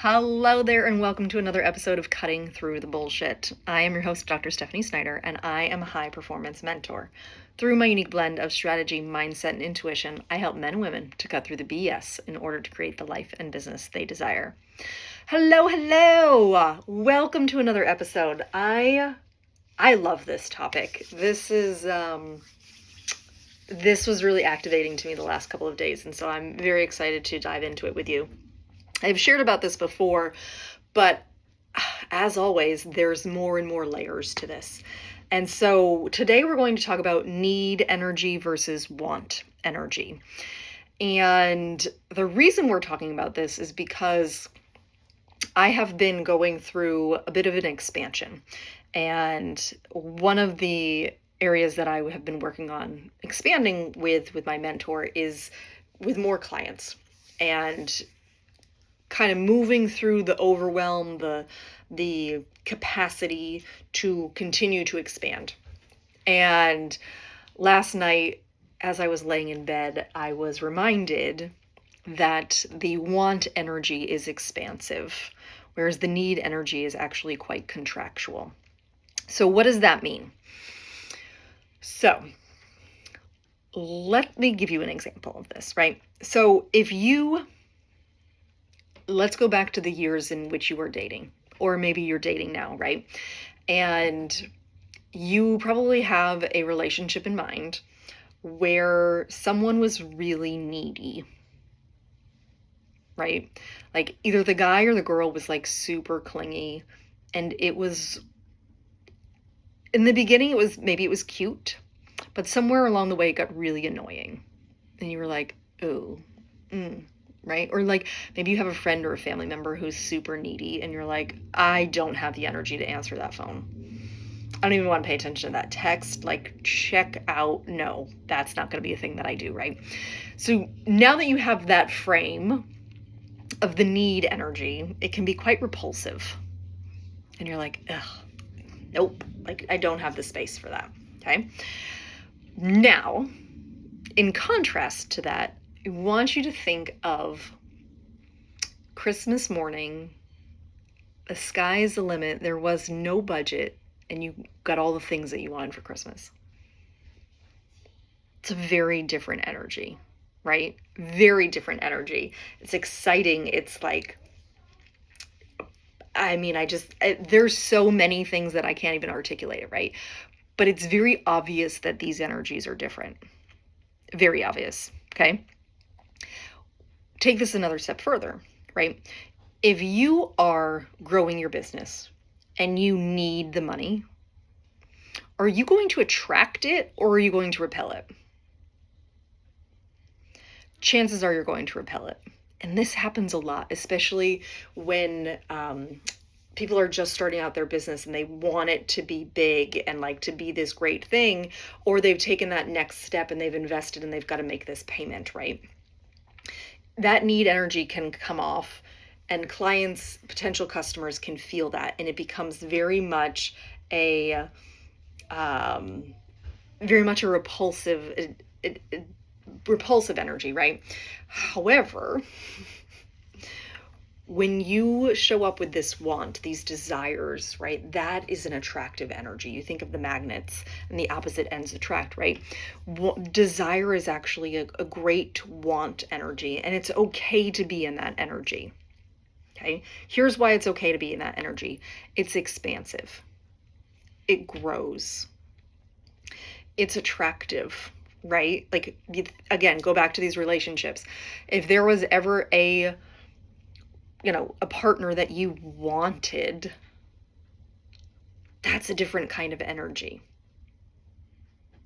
Hello there, and welcome to another episode of Cutting Through the Bullsht. I am your host, Dr. Stephanie Snyder, and I am a high performance mentor. Through my unique blend of strategy, mindset, and intuition, I help men and women to cut through the BS in order to create the life and business they desire. Hello! Welcome to another episode. I love this topic. This was really activating to me the last couple of days, and so I'm very excited to dive into it with you. I've shared about this before, but as always, there's more and more layers to this. And so today we're going to talk about need energy versus want energy. And the reason we're talking about this is because I have been going through a bit of an expansion. And one of the areas that I have been working on expanding with my mentor is with more clients and kind of moving through the overwhelm, the capacity to continue to expand. And last night, as I was laying in bed, I was reminded that the want energy is expansive, whereas the need energy is actually quite contractual. So what does that mean? So let me give you an example of this, right? So let's go back to the years in which you were dating, or maybe you're dating now, right? And you probably have a relationship in mind where someone was really needy, right? Like either the guy or the girl was like super clingy, and it was, in the beginning, maybe it was cute, but somewhere along the way it got really annoying. And you were like, ooh, right? Or like maybe you have a friend or a family member who's super needy and you're like, I don't have the energy to answer that phone. I don't even want to pay attention to that text. Like, check out. No, that's not going to be a thing that I do, right? So now that you have that frame of the need energy, it can be quite repulsive. And you're like, ugh, nope, like I don't have the space for that, okay? Now, in contrast to that, I want you to think of Christmas morning. The sky's the limit. There was no budget, and you got all the things that you wanted for Christmas. It's a very different energy, right? Very different energy. It's exciting. It's like, there's so many things that I can't even articulate it, right? But it's very obvious that these energies are different. Very obvious, okay? Take this another step further, right? If you are growing your business and you need the money, are you going to attract it or are you going to repel it? Chances are you're going to repel it. And this happens a lot, especially when people are just starting out their business and they want it to be big and like to be this great thing, or they've taken that next step and they've invested and they've got to make this payment, right? That need energy can come off, and clients, potential customers can feel that, and it becomes very much a repulsive energy, right? However, when you show up with this want, these desires, right, that is an attractive energy. You think of the magnets and the opposite ends attract, right? Desire is actually a great want energy, and it's okay to be in that energy. Okay, here's why it's okay to be in that energy. It's expansive. It grows. It's attractive, right? Like, again, go back to these relationships. If there was ever a partner that you wanted, that's a different kind of energy.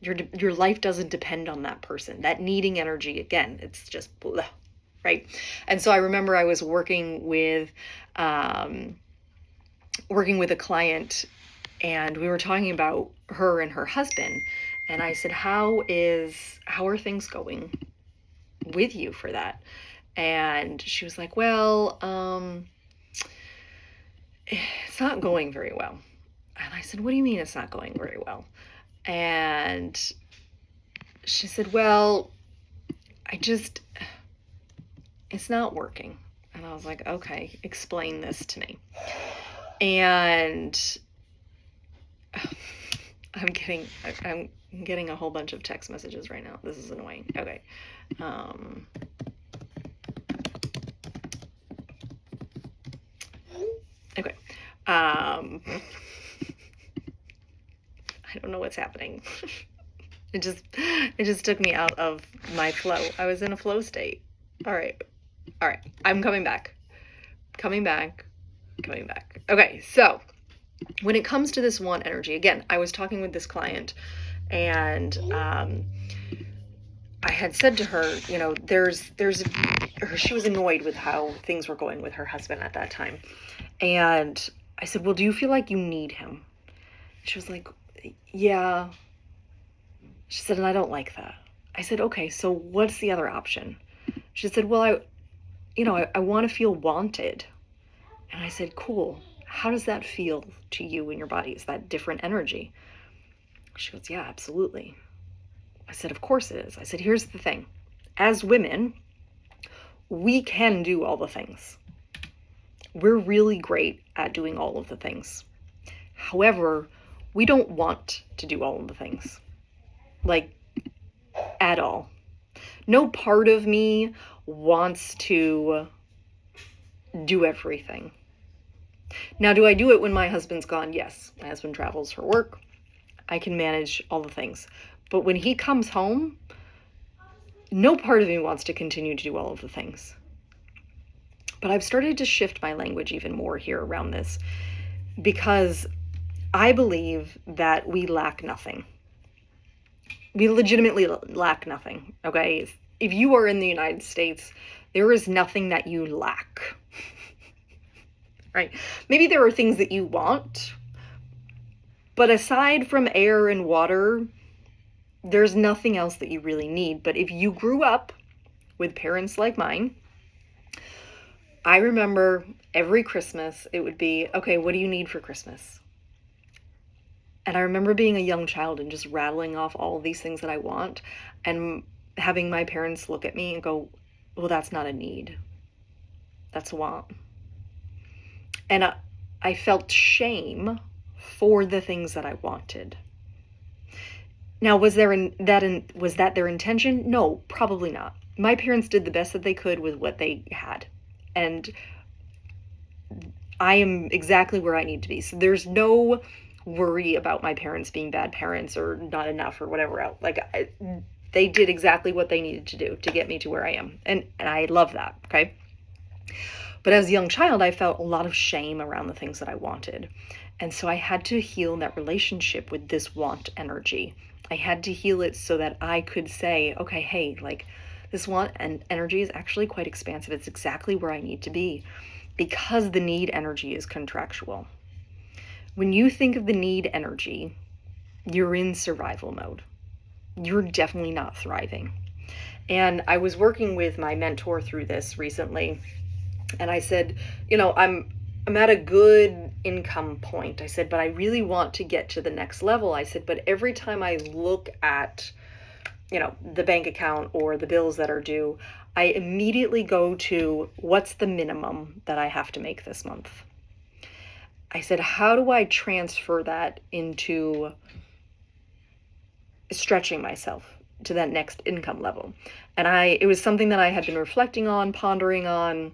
Your life doesn't depend on that person. That needing energy, again, it's just blah, right? And so I remember I was working with a client, and we were talking about her and her husband, and I said, how are things going with you for that? And she was like, well, it's not going very well. And I said, what do you mean it's not going very well? And she said, well, it's not working. And I was like, okay, explain this to me. And I'm getting a whole bunch of text messages right now. This is annoying. Okay. Okay. I don't know what's happening. It just took me out of my flow. I was in a flow state. All right. I'm coming back. Okay. So when it comes to this want energy, again, I was talking with this client, and I had said to her, you know, she was annoyed with how things were going with her husband at that time. And I said, well, do you feel like you need him? She was like, yeah. She said, and I don't like that. I said, okay, so what's the other option? She said, well, I want to feel wanted. And I said, cool. How does that feel to you in your body? Is that different energy? She goes, yeah, absolutely. I said, of course it is. I said, here's the thing. As women, we can do all the things. We're really great at doing all of the things. However, we don't want to do all of the things. Like, at all. No part of me wants to do everything. Now, do I do it when my husband's gone? Yes. My husband travels for work. I can manage all the things. But when he comes home, no part of me wants to continue to do all of the things. But I've started to shift my language even more here around this, because I believe that we lack nothing. We legitimately lack nothing, okay? If you are in the United States, there is nothing that you lack, right? Maybe there are things that you want, but aside from air and water, there's nothing else that you really need. But if you grew up with parents like mine, I remember every Christmas it would be, okay, what do you need for Christmas? And I remember being a young child and just rattling off all of these things that I want, and having my parents look at me and go, well, that's not a need. That's a want. And I felt shame for the things that I wanted. Now, was that their intention? No, probably not. My parents did the best that they could with what they had. And I am exactly where I need to be. So there's no worry about my parents being bad parents or not enough or whatever else. Like, they did exactly what they needed to do to get me to where I am. And I love that, okay? But as a young child, I felt a lot of shame around the things that I wanted. And so I had to heal that relationship with this want energy. I had to heal it so that I could say, okay, hey, like, this want and energy is actually quite expansive. It's exactly where I need to be, because the need energy is contractual. When you think of the need energy, you're in survival mode. You're definitely not thriving. And I was working with my mentor through this recently, and I said, you know, I'm at a good income point. I said, but I really want to get to the next level. I said, but every time I look at, you know, the bank account or the bills that are due, I immediately go to, what's the minimum that I have to make this month? I said, how do I transfer that into stretching myself to that next income level? And it was something that I had been reflecting on, pondering on,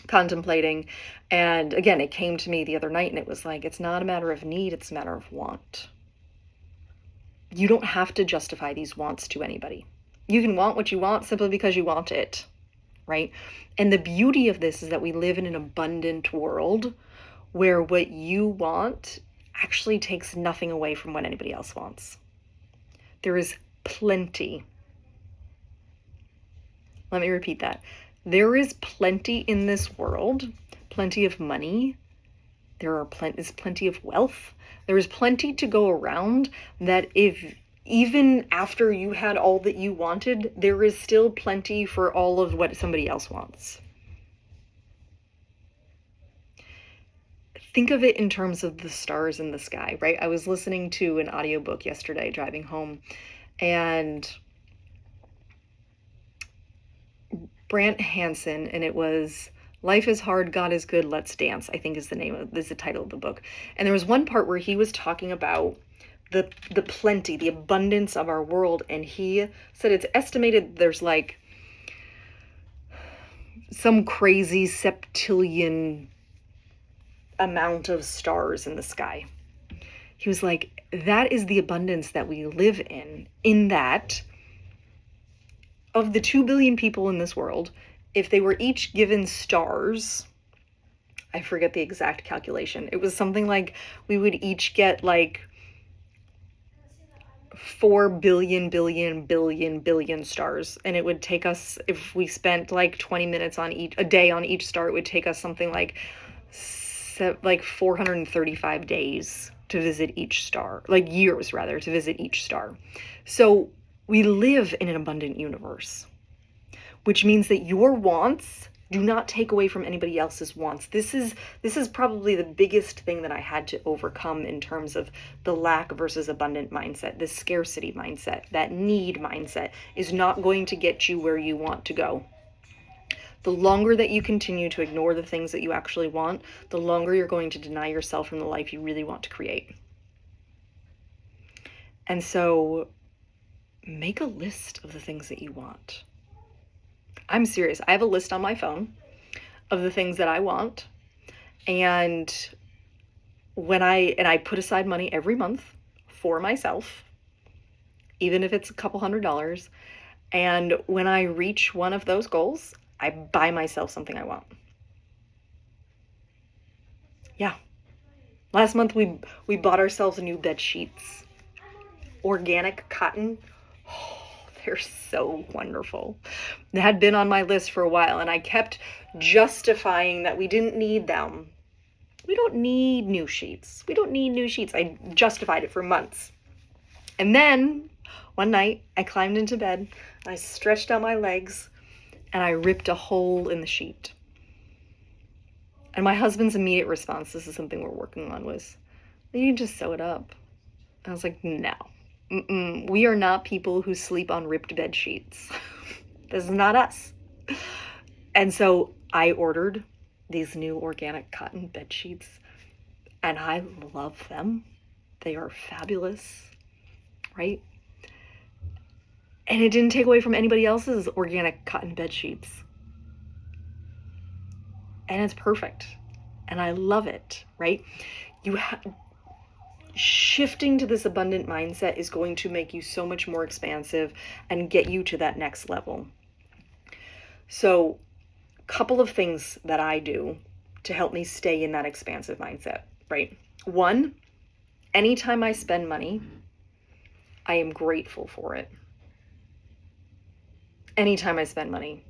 contemplating. And again, it came to me the other night, and it was like, it's not a matter of need, it's a matter of want. You don't have to justify these wants to anybody. You can want what you want simply because you want it, right? And the beauty of this is that we live in an abundant world where what you want actually takes nothing away from what anybody else wants. There is plenty. Let me repeat that. There is plenty in this world, plenty of money. There is plenty of wealth. There is plenty to go around, that if even after you had all that you wanted, there is still plenty for all of what somebody else wants. Think of it in terms of the stars in the sky, right? I was listening to an audiobook yesterday driving home, and Brant Hansen, and it was Life is hard, God is good, let's dance, I think is the title of the book. And there was one part where he was talking about the plenty, the abundance of our world, and he said it's estimated there's like some crazy septillion amount of stars in the sky. He was like, that is the abundance that we live in that of the 2 billion people in this world, if they were each given stars, I forget the exact calculation. It was something like we would each get like 4 billion stars. And it would take us, if we spent like 20 minutes on a day on each star, it would take us something like 435 days to visit each star, like years rather, to visit each star. So we live in an abundant universe, which means that your wants do not take away from anybody else's wants. This is probably the biggest thing that I had to overcome in terms of the lack versus abundant mindset. This scarcity mindset, that need mindset, is not going to get you where you want to go. The longer that you continue to ignore the things that you actually want, the longer you're going to deny yourself from the life you really want to create. And so make a list of the things that you want. I'm serious. I have a list on my phone of the things that I want. And I put aside money every month for myself, even if it's a couple $100. And when I reach one of those goals, I buy myself something I want. Yeah. Last month we bought ourselves new bed sheets. Organic cotton. Oh, they're so wonderful. They had been on my list for a while, and I kept justifying that we didn't need them. We don't need new sheets. We don't need new sheets. I justified it for months. And then one night I climbed into bed, I stretched out my legs, and I ripped a hole in the sheet. And my husband's immediate response, this is something we're working on, was, you can just sew it up. I was like, no. We are not people who sleep on ripped bed sheets. This is not us. And so I ordered these new organic cotton bed sheets, and I love them. They are fabulous, right? And it didn't take away from anybody else's organic cotton bed sheets. And it's perfect. And I love it, right? Shifting to this abundant mindset is going to make you so much more expansive and get you to that next level. So, a couple of things that I do to help me stay in that expansive mindset, right? One, anytime I spend money, I am grateful for it. Anytime I spend money.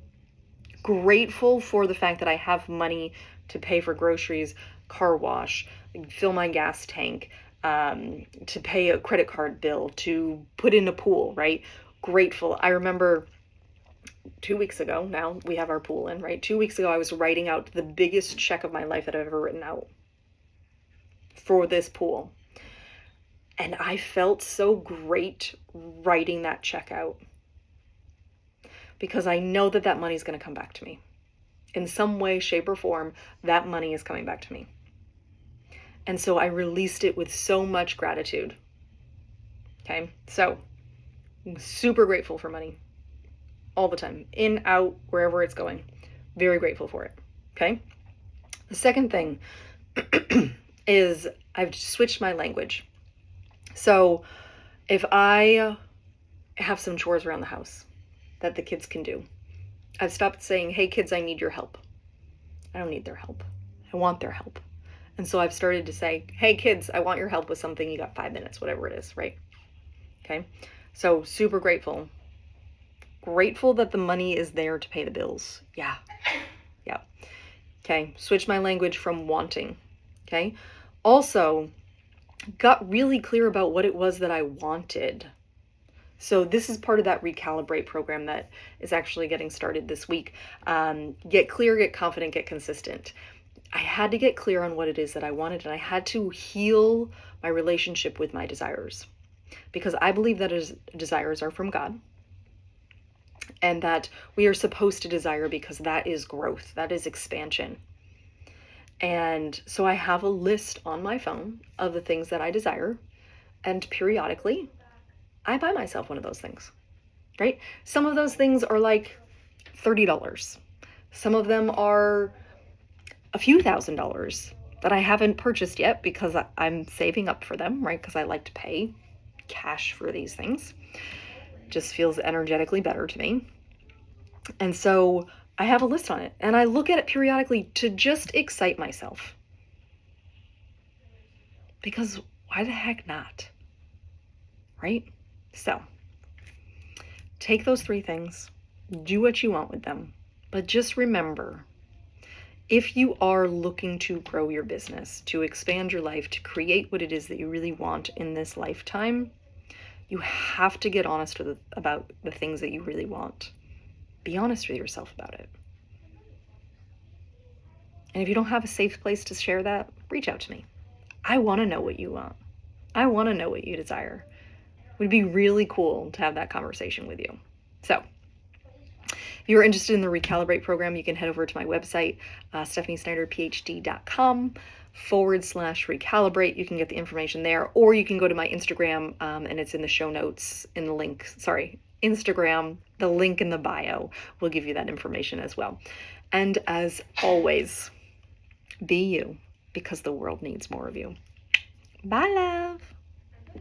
Grateful for the fact that I have money to pay for groceries, car wash, fill my gas tank, to pay a credit card bill, to put in a pool, right? Grateful. I remember 2 weeks ago, now we have our pool in, right? 2 weeks ago, I was writing out the biggest check of my life that I've ever written out for this pool. And I felt so great writing that check out, because I know that that money is going to come back to me. In some way, shape, or form, that money is coming back to me. And so I released it with so much gratitude. Okay, so I'm super grateful for money all the time, in, out, wherever it's going. Very grateful for it. Okay, the second thing is I've switched my language. So if I have some chores around the house that the kids can do, I've stopped saying, hey kids, I need your help. I don't need their help. I want their help. And so I've started to say, hey kids, I want your help with something. You got 5 minutes, whatever it is, right? Okay. So super grateful. Grateful that the money is there to pay the bills. Yeah. Yeah. Okay. Switch my language from wanting. Okay. Also got really clear about what it was that I wanted. So this is part of that Recalibrate program that is actually getting started this week. Get clear, get confident, get consistent. I had to get clear on what it is that I wanted, and I had to heal my relationship with my desires, because I believe that desires are from God. and that we are supposed to desire because that is growth, that is expansion. And so I have a list on my phone of the things that I desire, and periodically I buy myself one of those things, right? Some of those things are like $30. Some of them are a few $1,000s that I haven't purchased yet because I'm saving up for them, right? Because I like to pay cash for these things. Just feels energetically better to me. And so I have a list on it, and I look at it periodically to just excite myself. Because why the heck not? Right? So take those 3 things, do what you want with them, but just remember, if you are looking to grow your business, to expand your life, to create what it is that you really want in this lifetime, you have to get honest about the things that you really want. Be honest with yourself about it. And if you don't have a safe place to share that, reach out to me. I want to know what you want. I want to know what you desire. It would be really cool to have that conversation with you. So if you're interested in the Recalibrate program, you can head over to my website, stephaniesnyderphd.com/recalibrate. You can get the information there, or you can go to my Instagram, and it's in the show notes in the link. Instagram, the link in the bio will give you that information as well. And as always, be you, because the world needs more of you. Bye, love.